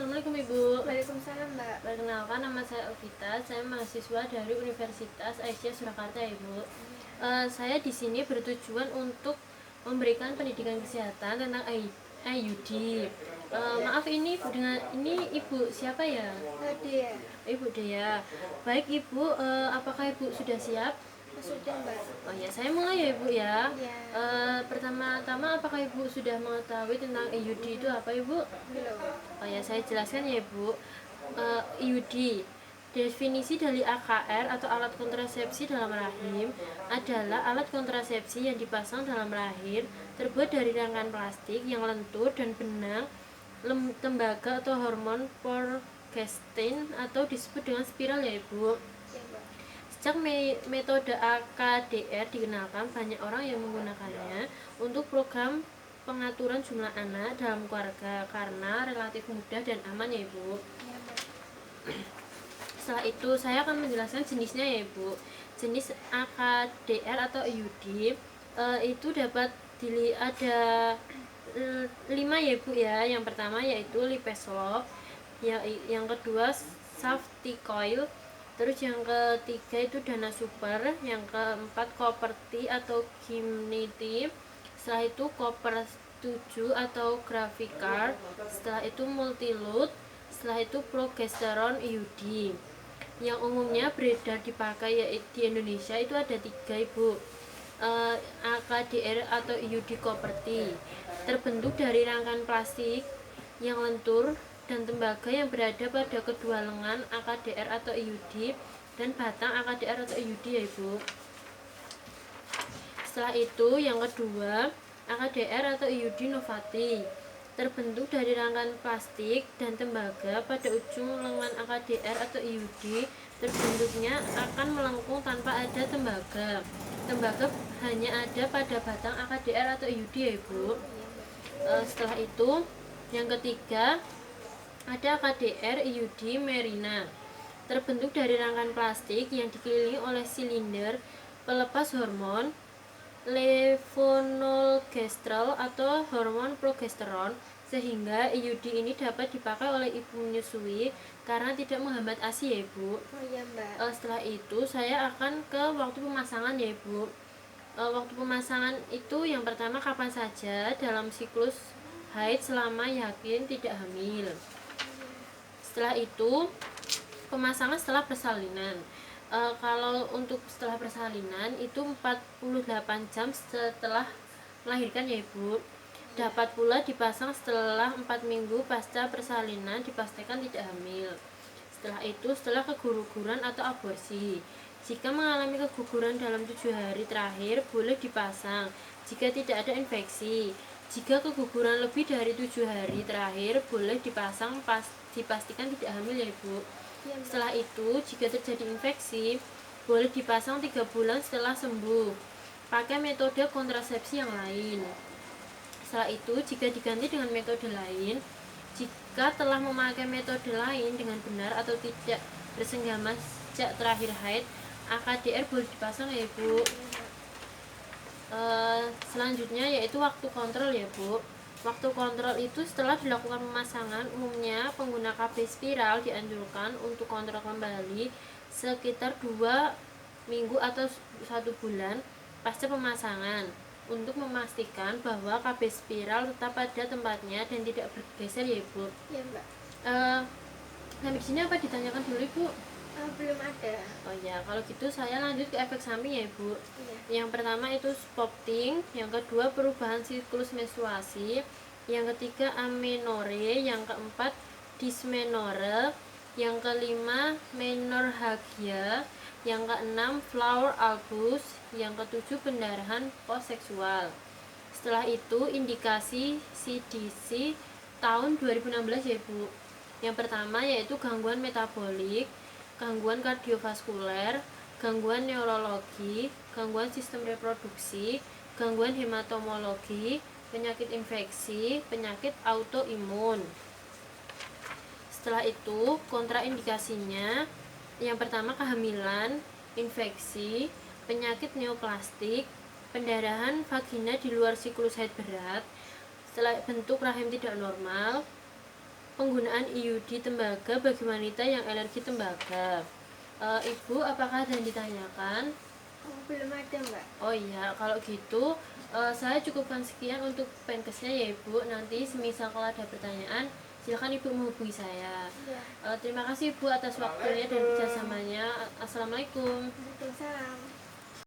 Assalamualaikum Ibu. Waalaikumsalam, Mbak. Perkenalkan, nama saya Ovita. Saya mahasiswa dari Universitas Aisyah Surakarta, Ibu. Saya di sini bertujuan untuk memberikan pendidikan kesehatan tentang IUD. Maaf, ini Ibu siapa ya? Dia Ibu Dea. Baik Ibu, apakah Ibu sudah siap? sudah, Mbak. Oh ya, saya mulai ya Ibu ya. Ya. Pertama-tama, apakah Ibu sudah mengetahui tentang IUD itu apa Ibu? Belum. Oh ya, saya jelaskan ya Ibu. IUD, definisi dari AKR atau alat kontrasepsi dalam rahim, adalah alat kontrasepsi yang dipasang dalam rahim, terbuat dari rangkaian plastik yang lentur dan benang tembaga atau hormon progestin atau disebut dengan spiral ya Ibu. Ya, Mbak. Sejak metode AKDR dikenalkan, banyak orang yang menggunakannya untuk program pengaturan jumlah anak dalam keluarga karena relatif mudah dan aman ya Ibu. Ya, Mbak. Setelah itu saya akan menjelaskan jenisnya ya Ibu. Jenis AKDR atau IUD itu dapat ada 5 ya Ibu ya. Yang pertama yaitu Lipeslove, yang kedua Safety Coil, terus yang ketiga itu Dana Super, yang keempat Copper-T atau Gimnity, setelah itu Copper 7 atau Gravicar, setelah itu Multiloot, setelah itu Progesteron IUD. Yang umumnya beredar dipakai di Indonesia itu ada 3 Ibu. AKDR atau IUD Copper-T terbentuk dari rangkaian plastik yang lentur dan tembaga yang berada pada kedua lengan AKDR atau IUD dan batang AKDR atau IUD ya Ibu. Setelah itu yang kedua AKDR atau IUD Novati, terbentuk dari rangkaian plastik dan tembaga pada ujung lengan AKDR atau IUD. Terbentuknya akan melengkung tanpa ada tembaga. Tembaga hanya ada pada batang AKDR atau IUD ya Ibu. Setelah itu yang ketiga ada AKDR IUD Merina, terbentuk dari rangkaian plastik yang dikelilingi oleh silinder pelepas hormon levonorgestrel atau hormon progesteron, sehingga IUD ini dapat dipakai oleh ibu menyusui karena tidak menghambat ASI ya Ibu. Oh iya, Mbak. Setelah itu saya akan ke waktu pemasangan ya Ibu. Waktu pemasangan itu yang pertama kapan saja dalam siklus haid selama yakin tidak hamil. Setelah itu pemasangan setelah persalinan. Kalau untuk setelah persalinan itu 48 jam setelah melahirkan ya Ibu. Dapat pula dipasang setelah 4 minggu pasca persalinan dipastikan tidak hamil. Setelah itu setelah keguguran atau aborsi. Jika mengalami keguguran dalam 7 hari terakhir boleh dipasang jika tidak ada infeksi. Jika keguguran lebih dari 7 hari terakhir boleh dipasang dipastikan tidak hamil ya Ibu. Ya, Mbak. Setelah itu jika terjadi infeksi boleh dipasang 3 bulan setelah sembuh. Pakai metode kontrasepsi yang lain. Setelah itu jika diganti dengan metode lain, jika telah memakai metode lain dengan benar atau tidak bersenggama sejak terakhir haid, AKDR boleh dipasang ya Ibu. Selanjutnya yaitu waktu kontrol ya Bu. Waktu kontrol itu setelah dilakukan pemasangan, umumnya pengguna KB spiral dianjurkan untuk kontrol kembali sekitar 2 minggu atau 1 bulan pasca pemasangan untuk memastikan bahwa KB spiral tetap pada tempatnya dan tidak bergeser ya Ibu. Ya, Mbak. Sampai di sini apa ditanyakan dulu Ibu? Belum ada. Oh ya, kalau gitu saya lanjut ke efek samping ya Ibu. Iya. Yang pertama itu spotting, yang kedua perubahan siklus menstruasi, yang ketiga amenore, yang keempat dysmenore, yang kelima menorrhagia, yang keenam flower albus, yang ketujuh pendarahan postseksual. Setelah itu indikasi CDC tahun 2016 ya Ibu. Yang pertama yaitu gangguan metabolik, gangguan kardiovaskuler, gangguan neurologi, gangguan sistem reproduksi, gangguan hematomologi, penyakit infeksi, penyakit autoimun. Setelah itu kontraindikasinya yang pertama kehamilan, infeksi, penyakit neoplastik, pendarahan vagina di luar siklus haid berat, setelah bentuk rahim tidak normal, penggunaan IUD tembaga bagi wanita yang alergi tembaga. Ibu, apakah ada yang ditanyakan? Belum ada, Mbak. Oh iya, kalau gitu saya cukupkan sekian untuk penkesnya ya Ibu. Nanti semisal kalau ada pertanyaan, silakan Ibu menghubungi saya. Iya. Terima kasih Ibu atas waktunya dan kerjasamanya. Assalamualaikum. Waalaikumsalam.